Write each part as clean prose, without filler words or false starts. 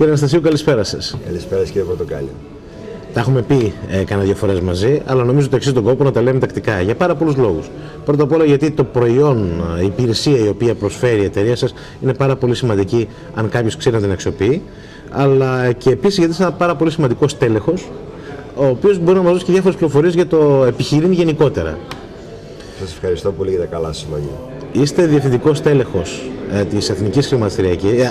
Κύριε Αναστασίου, καλησπέρα σας. Καλησπέρα κύριε Πορτοκάλη. Τα έχουμε πει κάνα δύο φορές μαζί, αλλά νομίζω ότι αξίζει τον κόπο να τα λέμε τακτικά για πάρα πολλούς λόγους. Πρώτα απ' όλα γιατί το προϊόν, η υπηρεσία η οποία προσφέρει η εταιρεία σας είναι πάρα πολύ σημαντική αν κάποιος ξέρει να την αξιοποιεί, αλλά και επίσης γιατί είσαι ένα πάρα πολύ σημαντικό στέλεχος, ο οποίος μπορεί να μας δώσει και διάφορες πληροφορίες για το επιχειρήν γενικότερα. Σας ευχαριστώ πολύ για τα καλά σας λόγια. Είστε διευθυντικός στέλεχος της Εθνικής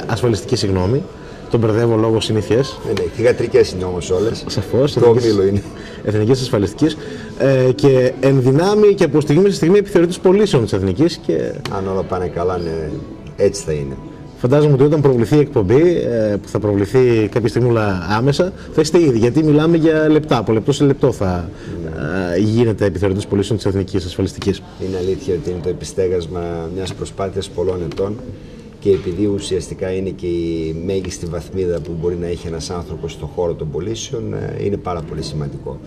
Ασφαλιστικής, συγγνώμη. Τον μπερδεύω λόγω συνήθειας. Ναι, θυγατρικές είναι όμως όλες. Σαφώς. Το όμιλο είναι. Εθνικής Ασφαλιστικής. Και εν δυνάμει και από στιγμή σε στιγμή επιθεωρητής πωλήσεων της Εθνικής. Και... αν όλα πάνε καλά, ναι, έτσι θα είναι. Φαντάζομαι ότι όταν προβληθεί η εκπομπή, που θα προβληθεί κάποια στιγμή άμεσα, θα είστε ήδη. Γιατί μιλάμε για λεπτά. Από λεπτό σε λεπτό θα γίνεται επιθεωρητής πωλήσεων της Εθνικής Ασφαλιστικής. Είναι αλήθεια ότι είναι το επιστέγασμα μιας προσπάθειας πολλών ετών. Και επειδή ουσιαστικά είναι και η μέγιστη βαθμίδα που μπορεί να έχει ένας άνθρωπος στον χώρο των πωλήσεων, είναι πάρα πολύ σημαντικό.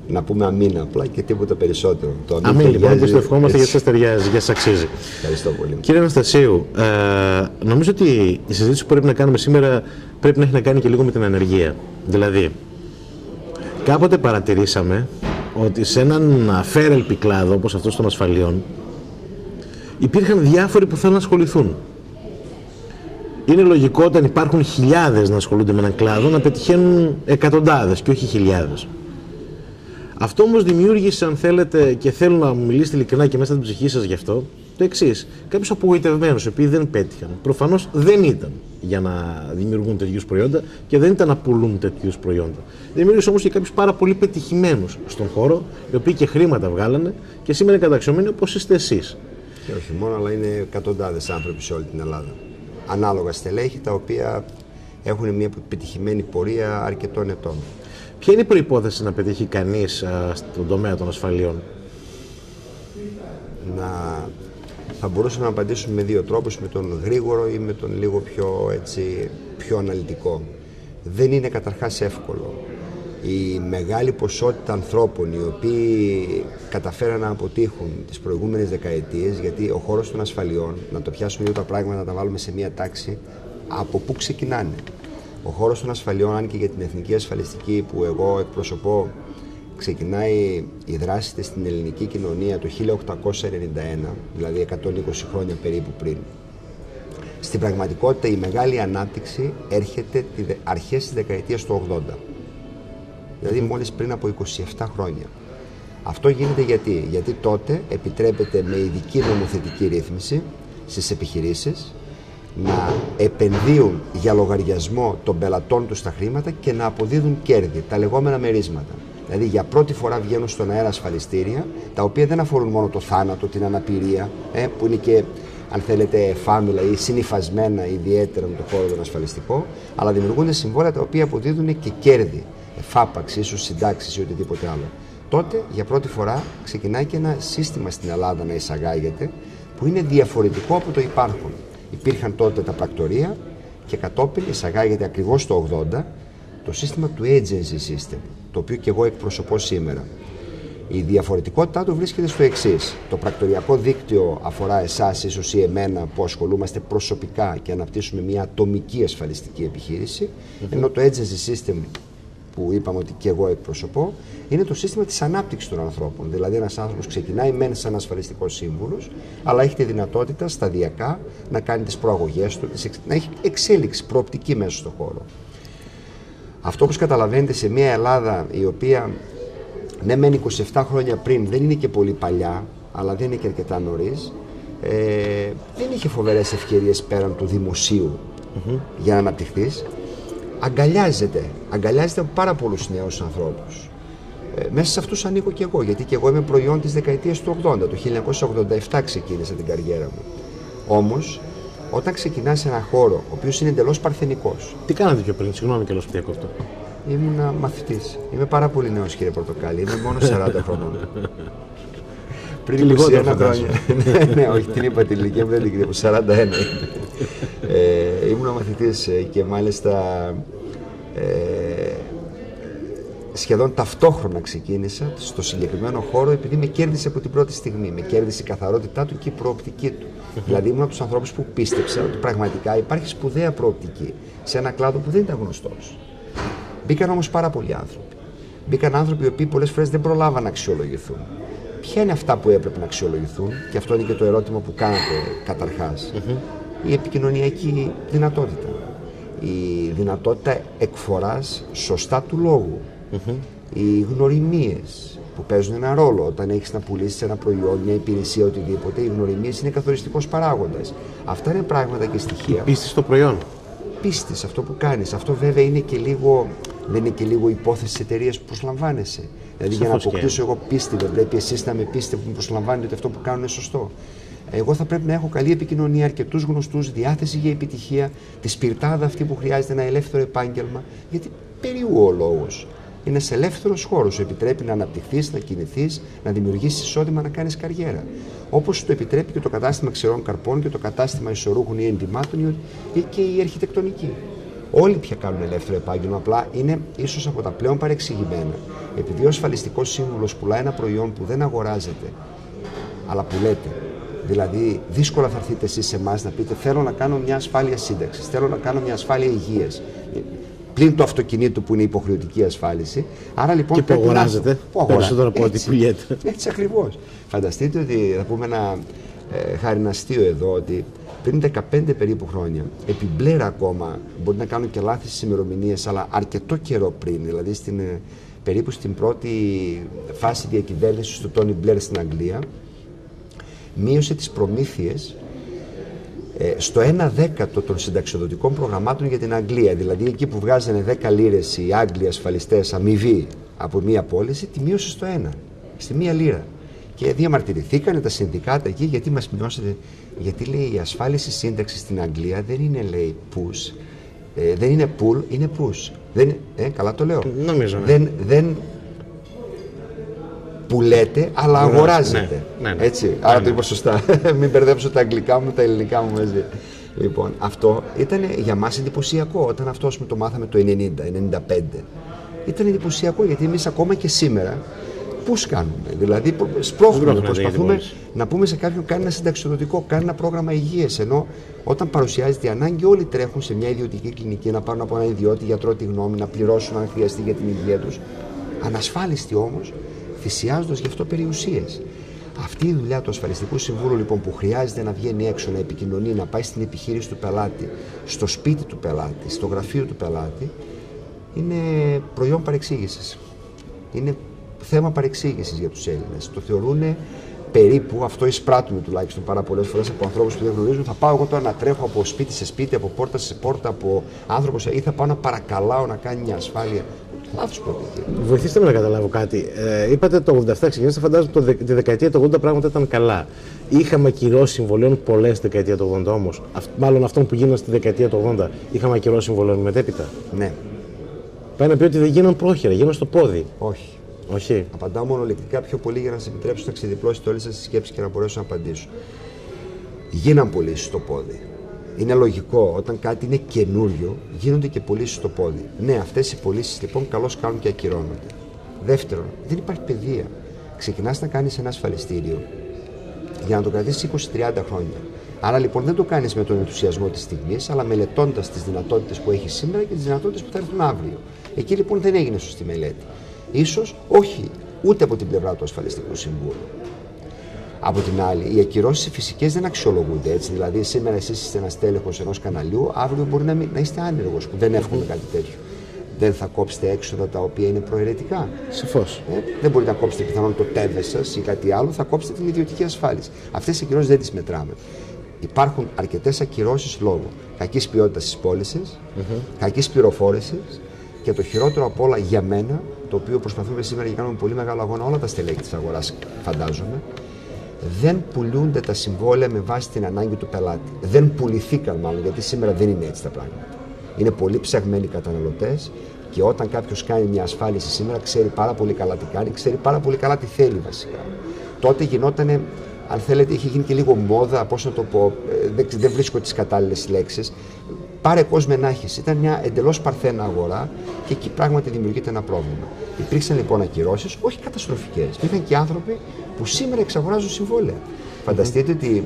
Να πούμε αμήν απλά και τίποτα περισσότερο. Το αμήν λοιπόν, και στο ευχόμαστε γιατί σας ταιριάζει, γιατί σας αξίζει. Ευχαριστώ πολύ. Κύριε Αναστασίου, νομίζω ότι η συζήτηση που πρέπει να κάνουμε σήμερα πρέπει να έχει να κάνει και λίγο με την ανεργία. Δηλαδή, κάποτε παρατηρήσαμε ότι σε έναν φέρελπη κλάδο όπως αυτός των ασφαλιών υπήρχαν διάφοροι που θέλουν να ασχοληθούν. Είναι λογικό όταν υπάρχουν χιλιάδες να ασχολούνται με έναν κλάδο να πετυχαίνουν εκατοντάδες και όχι χιλιάδες. Αυτό όμως δημιούργησε, αν θέλετε, και θέλω να μου μιλήσετε ειλικρινά και μέσα στην ψυχή σας γι' αυτό, το εξής. Κάποιους απογοητευμένους, επειδή δεν πέτυχαν, προφανώς δεν ήταν για να δημιουργούν τέτοιους προϊόντα και δεν ήταν να πουλούν τέτοιους προϊόντα. Δημιούργησε όμως και κάποιους πάρα πολύ πετυχημένους στον χώρο, οι οποίοι και χρήματα βγάλανε και σήμερα είναι καταξιωμένοι όπως είστε εσείς. Και όχι μόνο, αλλά είναι εκατοντάδες άνθρωποι σε όλη την Ελλάδα. Ανάλογα στελέχη, τα οποία έχουν μια πετυχημένη πορεία αρκετών ετών. Ποια είναι η προϋπόθεση να πετύχει κανείς στον τομέα των ασφαλιών? Θα μπορούσαμε να απαντήσουμε με δύο τρόπους, με τον γρήγορο ή με τον λίγο πιο αναλυτικό. Δεν είναι καταρχάς εύκολο. Η μεγάλη ποσότητα ανθρώπων οι οποίοι καταφέραν να αποτύχουν τις προηγούμενες δεκαετίες, γιατί ο χώρος των ασφαλιών, να το πιάσουμε λίγο τα πράγματα, να τα βάλουμε σε μία τάξη, από πού ξεκινάνε. Ο χώρος των ασφαλιών, αν και για την Εθνική Ασφαλιστική που εγώ εκπροσωπώ, ξεκινάει η δράση της στην ελληνική κοινωνία το 1891, δηλαδή 120 χρόνια περίπου πριν. Στην πραγματικότητα η μεγάλη ανάπτυξη έρχεται αρχές της δεκαετίας του 80. Δηλαδή μόλις πριν από 27 χρόνια. Αυτό γίνεται γιατί τότε επιτρέπεται με ειδική νομοθετική ρύθμιση στις επιχειρήσεις να επενδύουν για λογαριασμό των πελατών τους τα χρήματα και να αποδίδουν κέρδη, τα λεγόμενα μερίσματα. Δηλαδή για πρώτη φορά βγαίνουν στον αέρα ασφαλιστήρια, τα οποία δεν αφορούν μόνο το θάνατο, την αναπηρία, που είναι και, αν θέλετε, εφάμιλα ή συνυφασμένα ιδιαίτερα με το χώρο τον ασφαλιστικό, αλλά δημιουργούνται συμβόλαια τα οποία αποδίδουν και κέρδη. Εφάπαξη, ίσως συντάξεις ή οτιδήποτε άλλο. Τότε για πρώτη φορά ξεκινάει και ένα σύστημα στην Ελλάδα να εισαγάγεται που είναι διαφορετικό από το υπάρχον. Υπήρχαν τότε τα πρακτορεία και κατόπιν εισαγάγεται ακριβώς το 80 το σύστημα του agency system, το οποίο και εγώ εκπροσωπώ σήμερα. Η διαφορετικότητά του βρίσκεται στο εξής. Το πρακτοριακό δίκτυο αφορά εσάς, ίσως ή εμένα, που ασχολούμαστε προσωπικά και αναπτύσσουμε μια ατομική ασφαλιστική επιχείρηση, ενώ το agency system που είπαμε ότι και εγώ εκπροσωπώ, είναι το σύστημα της ανάπτυξης των ανθρώπων. Δηλαδή ένας άνθρωπος ξεκινάει μεν σαν ασφαλιστικός σύμβουλος, αλλά έχει τη δυνατότητα σταδιακά να κάνει τις προαγωγές του, να έχει εξέλιξη, προοπτική μέσα στον χώρο. Αυτό, όπως καταλαβαίνετε, σε μια Ελλάδα η οποία ναι μεν 27 χρόνια πριν δεν είναι και πολύ παλιά, αλλά δεν είναι και αρκετά νωρίς, δεν είχε φοβερές ευκαιρίες πέραν του δημοσίου για να αναπτυχθείς. Αγκαλιάζεται από πάρα πολλούς νέους ανθρώπους. Μέσα σε αυτούς ανήκω και εγώ, γιατί και εγώ είμαι προϊόν της δεκαετίας του 80, το 1987 ξεκίνησα την καριέρα μου. Όμως, όταν ξεκινάς σε έναν χώρο, ο οποίος είναι εντελώς παρθενικός. Τι κάνατε πιο πριν, συγγνώμη και λόγω διακόπτω. Ήμουνα μαθητής. Είμαι πάρα πολύ νέος, κύριε Πορτοκάλη, είμαι μόνο 40 χρονών. Πριν 21 χρόνια. Ναι, όχι, την είπα την ηλικία μου, δεν την κρύβω, 41 ήμουν μαθητής και μάλιστα σχεδόν ταυτόχρονα ξεκίνησα στο συγκεκριμένο χώρο, επειδή με κέρδισε από την πρώτη στιγμή. Με κέρδισε η καθαρότητά του και η προοπτική του. Δηλαδή ήμουν από τους ανθρώπους που πίστεψα ότι πραγματικά υπάρχει σπουδαία προοπτική σε ένα κλάδο που δεν ήταν γνωστός. Μπήκαν όμως πάρα πολλοί άνθρωποι. Μπήκαν άνθρωποι οι οποίοι πολλές φορές δεν προλάβαν να αξιολογηθούν. Ποια είναι αυτά που έπρεπε να αξιολογηθούν, και αυτό είναι και το ερώτημα που κάνατε καταρχάς. Η επικοινωνιακή δυνατότητα. Η δυνατότητα εκφοράς σωστά του λόγου. Οι γνωριμίες που παίζουν ένα ρόλο όταν έχεις να πουλήσεις ένα προϊόν, μια υπηρεσία, οτιδήποτε. Οι γνωριμίες είναι καθοριστικός παράγοντας. Αυτά είναι πράγματα και στοιχεία. Η πίστη στο προϊόν. Πίστη σε αυτό που κάνεις. Αυτό βέβαια είναι και λίγο, δεν είναι και λίγο υπόθεση της εταιρείας που προσλαμβάνεσαι. Δηλαδή για να αποκτήσω εγώ πίστη, δεν πρέπει εσείς να με πείστε που με προσλαμβάνετε ότι αυτό που κάνω είναι σωστό. Εγώ θα πρέπει να έχω καλή επικοινωνία, αρκετούς γνωστούς, διάθεση για επιτυχία, τη σπιρτάδα αυτή που χρειάζεται, ένα ελεύθερο επάγγελμα. Γιατί περίπου ο λόγος. Είναι σε ελεύθερος χώρος, σου επιτρέπει να αναπτυχθείς, να κινηθείς, να δημιουργήσεις εισόδημα, να κάνεις καριέρα. Όπως το επιτρέπει και το κατάστημα ξερών καρπών και το κατάστημα ισορρούχων ή ενδυμάτων ή και η αρχιτεκτονική. Όλοι πια κάνουν ελεύθερο επάγγελμα, απλά είναι ίσως από τα πλέον παρεξηγημένα. Επειδή ο ασφαλιστικός σύμβουλος πουλάει ένα προϊόν που δεν αγοράζεται, αλλά πουλέται. Δηλαδή, δύσκολα θα έρθετε εσείς σε εμάς να πείτε: θέλω να κάνω μια ασφάλεια σύνταξης, θέλω να κάνω μια ασφάλεια υγείας. Πλην το αυτοκινήτου που είναι υποχρεωτική ασφάλιση. Άρα λοιπόν. Και που αγοράζεται περισσότερο από ό,τι πουλιέται. Έτσι ακριβώς. Φανταστείτε ότι θα πούμε ένα χαριναστείο εδώ, ότι πριν 15 περίπου χρόνια, επί Blair ακόμα, μπορεί να κάνω και λάθη στις ημερομηνίες, αλλά αρκετό καιρό πριν, δηλαδή περίπου στην πρώτη φάση διακυβέρνησης του Τόνι Blair στην Αγγλία, μείωσε τις προμήθειες στο 1/10 των συνταξιοδοτικών προγραμμάτων για την Αγγλία. Δηλαδή εκεί που βγάζανε 10 λίρες οι Άγγλοι ασφαλιστές αμοιβή από μία πώληση, τη μείωσε στο 1, στη 1 λίρα. Και διαμαρτυρηθήκανε τα συνδικάτα εκεί: γιατί μας μειώσετε? Γιατί λέει η ασφάλιση σύνταξη στην Αγγλία δεν είναι, λέει, push. Δεν είναι pull, είναι push. Δεν, καλά το λέω. Νομίζω, ναι. Δεν πουλέτε, αλλά αγοράζετε. Ναι. Έτσι. Άρα το είπα σωστά. Μην μπερδέψω τα αγγλικά μου με τα ελληνικά μου μαζί. Λοιπόν, αυτό ήταν για μας εντυπωσιακό όταν αυτό το μάθαμε το 90-95. Ήταν εντυπωσιακό, γιατί εμείς ακόμα και σήμερα πώς κάνουμε? Δηλαδή, σπρώχνουμε, προσπαθούμε να πούμε σε κάποιον: κάνει ένα συνταξιοδοτικό, κάνει ένα πρόγραμμα υγείας. Ενώ όταν παρουσιάζεται η ανάγκη, όλοι τρέχουν σε μια ιδιωτική κλινική να πάρουν από έναν ιδιώτη γιατρό τη γνώμη, να πληρώσουν αν χρειαστεί για την υγεία τους. Ανασφάλιστοι όμως, θυσιάζοντας γι' αυτό περιουσίες. Αυτή η δουλειά του ασφαλιστικού συμβούλου, λοιπόν, που χρειάζεται να βγαίνει έξω, να επικοινωνεί, να πάει στην επιχείρηση του πελάτη, στο σπίτι του πελάτη, στο γραφείο του πελάτη, είναι προϊόν παρεξήγησης. Είναι θέμα παρεξήγησης για τους Έλληνες. Το θεωρούν περίπου, αυτό εισπράττουν τουλάχιστον πάρα πολλές φορές από ανθρώπους που δεν γνωρίζουν: θα πάω εγώ τώρα να τρέχω από σπίτι σε σπίτι, από πόρτα σε πόρτα, από άνθρωπο ή θα πάω να παρακαλάω να κάνει μια ασφάλεια. Λάθος προοπτική. Βοηθήστε με να καταλάβω κάτι. Είπατε το 87 ξεκινήσατε, φαντάζομαι τη δεκαετία του 80 πράγματα ήταν καλά. Είχαμε ακυρώσει συμβολέων πολλές στη δεκαετία του 80 όμως. Μάλλον αυτών που γίνανε στη δεκαετία του 80, είχαμε ακυρώσει συμβολέων μετέπειτα. Ναι. Πάει να πει ότι δεν γίναν πρόχειρα, γίναν στο πόδι. Όχι. Όχι. Απαντάω μονολεκτικά πιο πολύ για να σας επιτρέψω να ξεδιπλώσετε όλες σας τις σκέψεις και να μπορέσω να απαντήσω. Γίναν πωλήσεις στο πόδι. Είναι λογικό, όταν κάτι είναι καινούριο, γίνονται και πωλήσεις στο πόδι. Ναι, αυτές οι πωλήσεις λοιπόν καλώς κάνουν και ακυρώνονται. Δεύτερον, δεν υπάρχει παιδεία. Ξεκινάς να κάνεις ένα ασφαλιστήριο για να το κρατήσεις 20-30 χρόνια. Άρα λοιπόν δεν το κάνεις με τον ενθουσιασμό της στιγμής, αλλά μελετώντας τις δυνατότητες που έχεις σήμερα και τις δυνατότητες που θα έρθουν αύριο. Εκεί λοιπόν δεν έγινε σωστή μελέτη. Ίσως όχι ούτε από την πλευρά του ασφαλιστικού συμβούλου. Από την άλλη, οι ακυρώσεις φυσικές δεν αξιολογούνται έτσι. Δηλαδή, σήμερα εσείς είστε ένας τέλεχος ενός καναλιού, αύριο μπορεί να είστε άνεργος, που δεν εύχομαι κάτι τέτοιο. Δεν θα κόψετε έξοδα τα οποία είναι προαιρετικά. Σαφώς. Δεν μπορείτε να κόψετε πιθανόν το τέβες σας ή κάτι άλλο, θα κόψετε την ιδιωτική ασφάλιση. Αυτές οι ακυρώσεις δεν τις μετράμε. Υπάρχουν αρκετές ακυρώσεις λόγω κακής ποιότητας της πώλησης, κακής πληροφόρησης και το χειρότερο απ' όλα για μένα, το οποίο προσπαθούμε σήμερα και κάνουμε πολύ μεγάλο αγώνα όλα τα στελέχη της αγοράς, φαντάζομαι. Δεν πουλούνται τα συμβόλαια με βάση την ανάγκη του πελάτη. Δεν πουληθήκαν μάλλον, γιατί σήμερα δεν είναι έτσι τα πράγματα. Είναι πολύ ψαγμένοι καταναλωτές και όταν κάποιος κάνει μια ασφάλιση σήμερα, ξέρει πάρα πολύ καλά τι κάνει, ξέρει πάρα πολύ καλά τι θέλει βασικά. Τότε γινότανε, αν θέλετε, είχε γίνει και λίγο μόδα, πώς να το πω, δεν βρίσκω τις κατάλληλες λέξεις. πάρε κόσμε να έχεις. Ήταν μια εντελώς παρθένα αγορά και εκεί πράγματι δημιουργείται ένα πρόβλημα. Υπήρξαν λοιπόν ακυρώσεις, όχι καταστροφικές. Υπήρχαν και άνθρωποι που σήμερα εξαγοράζουν συμβόλαια. Φανταστείτε ότι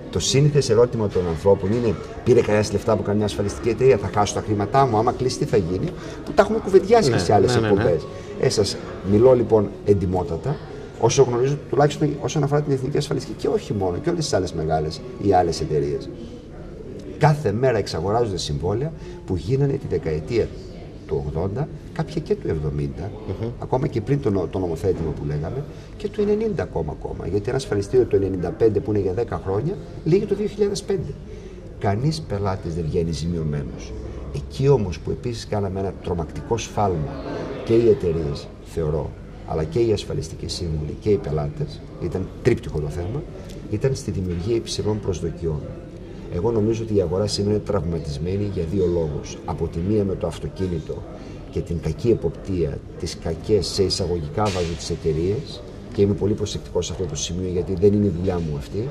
το σύνηθες ερώτημα των ανθρώπων είναι: πήρε κανένα λεφτά από καμιά ασφαλιστική εταιρεία, θα χάσω τα χρήματά μου, άμα κλείσει τι θα γίνει, που τα έχουμε κουβεντιάσει και σε άλλες εκπομπές. Σας μιλώ λοιπόν εντιμότατα, όσο γνωρίζω, τουλάχιστον όσον αφορά την Εθνική Ασφαλιστική και όχι μόνο, και όλες τις άλλες μεγάλες ή άλλες εταιρείες. Κάθε μέρα εξαγοράζονται συμβόλαια που γίνανε τη δεκαετία του 80, κάποια και του 70, ακόμα και πριν το νομοθέτημα που λέγαμε, και του 90 ακόμα. Γιατί ένα ασφαλιστήριο το 95 που είναι για 10 χρόνια, λύγει το 2005. Κανείς πελάτης δεν βγαίνει ζημιωμένος. Εκεί όμως που επίσης κάναμε ένα τρομακτικό σφάλμα και οι εταιρείες, θεωρώ, αλλά και οι ασφαλιστικοί σύμβουλοι και οι πελάτες, ήταν τρίπτυχο το θέμα, ήταν στη δημιουργία υψηλών προσδοκιών. Εγώ νομίζω ότι η αγορά σήμερα είναι τραυματισμένη για δύο λόγους. Από τη μία με το αυτοκίνητο και την κακή εποπτεία, τις κακές σε εισαγωγικά βάζω τις εταιρείες, και είμαι πολύ προσεκτικός σε αυτό το σημείο γιατί δεν είναι η δουλειά μου αυτή,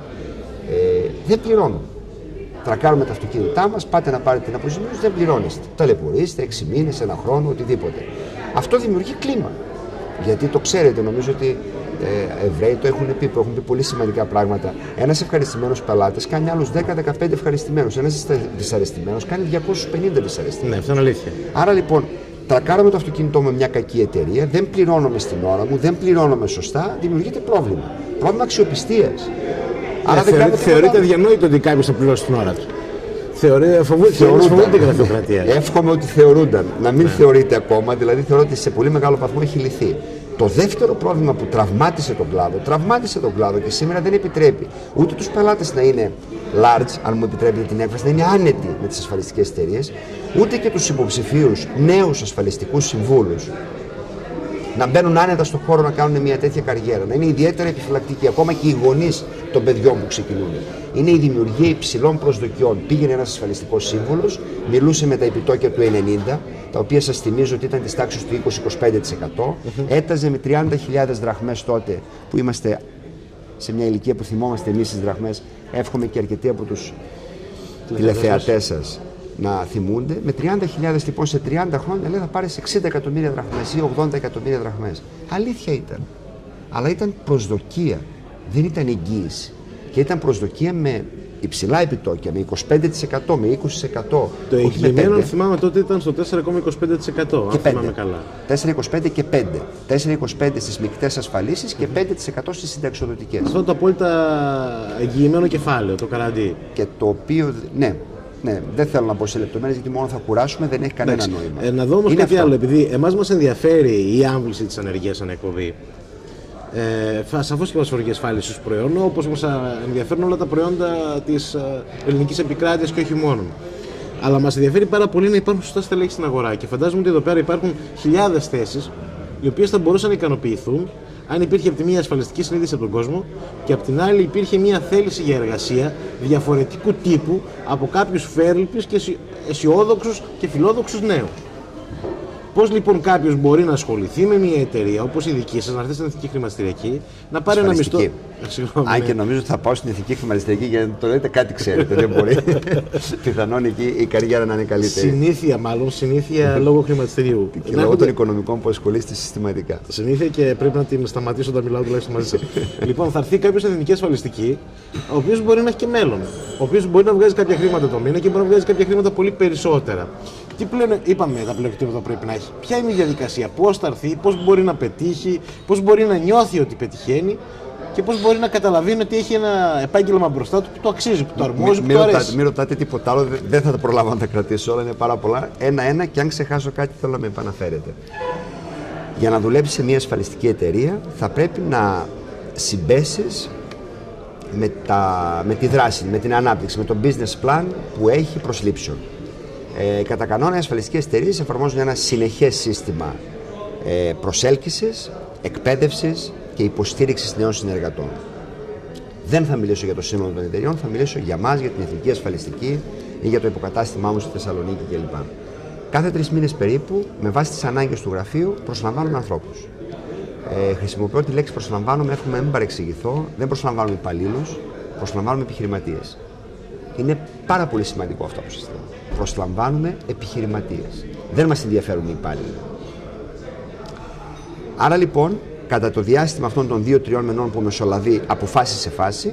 δεν πληρώνω. Τρακάρουμε τα αυτοκίνητά μας, πάτε να πάρετε την αποζημίωση, δεν πληρώνεστε. Ταλαιπωρείστε 6 μήνες, 1 χρόνο, οτιδήποτε. Αυτό δημιουργεί κλίμα. Γιατί το ξέρετε, νομίζω ότι Εβραίοι το έχουν πει, που έχουν πει πολύ σημαντικά πράγματα. Ένας ευχαριστημένος πελάτης κάνει άλλους 10-15 ευχαριστημένους. Ένας δυσαρεστημένος κάνει 250 δυσαρεστημένους. Ναι, αυτό είναι αλήθεια. Άρα λοιπόν, τρακάραμε το αυτοκίνητό με μια κακή εταιρεία, δεν πληρώνομαι στην ώρα μου, δεν πληρώνομαι σωστά, δημιουργείται πρόβλημα. Πρόβλημα αξιοπιστίας. Άρα θεωρείται αδιανόητο ότι κάποιος θα πληρώσει την ώρα του. Φοβούνται την γραφειοκρατία. Εύχομαι ότι θεωρούνταν. Να μην θεωρείται ακόμα, δηλαδή θεωρώ ότι σε πολύ μεγάλο βαθμό έχει λυθεί. Το δεύτερο πρόβλημα που τραυμάτισε τον κλάδο και σήμερα δεν επιτρέπει ούτε τους πελάτες να είναι large, αν μου επιτρέπετε την έκφραση, να είναι άνετοι με τις ασφαλιστικές εταιρείες, ούτε και τους υποψηφίους νέους ασφαλιστικούς συμβούλους να μπαίνουν άνετα στον χώρο να κάνουν μια τέτοια καριέρα, να είναι ιδιαίτερα επιφυλακτικοί, ακόμα και οι γονείς των παιδιών που ξεκινούν. Είναι η δημιουργία υψηλών προσδοκιών. Πήγαινε ένας ασφαλιστικός σύμβουλος, μιλούσε με τα επιτόκια του 90, τα οποία σας θυμίζω ότι ήταν της τάξης του 20-25%, έταζε με 30.000 δραχμές τότε, που είμαστε σε μια ηλικία που θυμόμαστε εμείς τις δραχμές, εύχομαι και αρκετοί από τους τηλεθεατές σας να θυμούνται. Με 30.000 λοιπόν σε 30 χρόνια λέει θα πάρεις 60 εκατομμύρια δραχμές ή 80 εκατομμύρια δραχμές. Αλήθεια ήταν. Αλλά ήταν προσδοκία, δεν ήταν εγγύηση. Και ήταν προσδοκία με υψηλά επιτόκια, με 25%, με 20%. Το εγγυημένο θυμάμαι τότε ήταν στο 4,25%. Και 5. Θυμάμαι καλά. 4,25 και 5. 4,25 στις μεικτές ασφαλίσεις και 5% στις συνταξιοδοτικές. Αυτό το απόλυτα εγγυημένο κεφάλαιο, το καραντί. Και το οποίο, ναι, δεν θέλω να πω σε λεπτομέρειες γιατί μόνο θα κουράσουμε, δεν έχει κανένα νόημα. Να δω όμως κάτι άλλο, επειδή εμάς μας ενδιαφέρει η άμβληση της ανεργίας σαν εκπομπή. Σαφώς και μας φορεί ασφάλιση στους προϊόντων, όπως μας ενδιαφέρουν όλα τα προϊόντα της ελληνικής επικράτειας και όχι μόνο. Αλλά μας ενδιαφέρει πάρα πολύ να υπάρχουν σωστά στελέχη στην αγορά. Και φαντάζομαι ότι εδώ πέρα υπάρχουν χιλιάδες θέσεις οι οποίες θα μπορούσαν να ικανοποιηθούν αν υπήρχε από τη μία ασφαλιστική συνείδηση από τον κόσμο και από την άλλη υπήρχε μια θέληση για εργασία διαφορετικού τύπου από κάποιους φέρλιπους και αισιόδοξους και φιλόδοξους νέους. Πώς λοιπόν κάποιος μπορεί να ασχοληθεί με μια εταιρεία όπως η δική σας, να έρθει στην Εθνική Χρηματιστηριακή, να πάρει ένα μισθό. Αν και νομίζω ότι θα πάω στην Εθνική Χρηματιστηριακή γιατί το λέτε κάτι ξέρετε, δεν μπορεί. Πιθανόν εκεί η καριέρα να είναι καλύτερη. Συνήθεια λόγω χρηματιστηρίου. Και λόγω των οικονομικών που ασχολείστε συστηματικά. Συνήθεια και πρέπει να την σταματήσω όταν μιλάω τουλάχιστον μαζί σας. Λοιπόν, θα έρθει κάποιος στην Εθνική Ασφαλιστική, ο οποίος μπορεί να έχει και μέλλον. Ο οποίος μπορεί να βγάζει κάποια χρήματα το μήνα και μπορεί να βγάζει κάποια χρήματα πολύ περισσότερα. Τι πλέον είπαμε τα πλεονεκτήματα που πρέπει να έχει. Ποια είναι η διαδικασία, πώς θα έρθει, πώς μπορεί να πετύχει, πώς μπορεί να νιώθει ότι πετυχαίνει και πώς μπορεί να καταλαβαίνει ότι έχει ένα επάγγελμα μπροστά του που το αξίζει, που το αρμόζει, που το αρέσει. Μην ρωτάτε τίποτα άλλο, δεν θα τα προλάβω να τα κρατήσω όλα, είναι πάρα πολλά. Ένα-ένα και αν ξεχάσω κάτι θέλω να με επαναφέρετε. Για να δουλέψεις σε μια ασφαλιστική εταιρεία θα πρέπει να συμπέσεις με τη δράση, με την ανάπτυξη, με το business plan που έχει προσλήψεων. Κατά κανόνα οι ασφαλιστικές εταιρείες εφαρμόζουν ένα συνεχές σύστημα προσέλκυσης, εκπαίδευσης και υποστήριξης νέων συνεργατών. Δεν θα μιλήσω για το σύνολο των εταιρεών, θα μιλήσω για μας, για την Εθνική Ασφαλιστική ή για το υποκατάστημά μου στη Θεσσαλονίκη κλπ. Κάθε 3 μήνες περίπου, με βάση τις ανάγκες του γραφείου, προσλαμβάνουμε ανθρώπους. Χρησιμοποιώ τη λέξη προσλαμβάνουμε, εύχομαι να μην παρεξηγηθώ, δεν προσλαμβάνουμε υπαλλήλους, προσλαμβάνουμε επιχειρηματίες. Είναι πάρα πολύ σημαντικό αυτό που σας λέω. προσλαμβάνουμε επιχειρηματίες. Δεν μας ενδιαφέρουν οι υπάλληλοι. Άρα λοιπόν, κατά το διάστημα αυτών των 2-3 μηνών που μεσολαβεί από φάση σε φάση,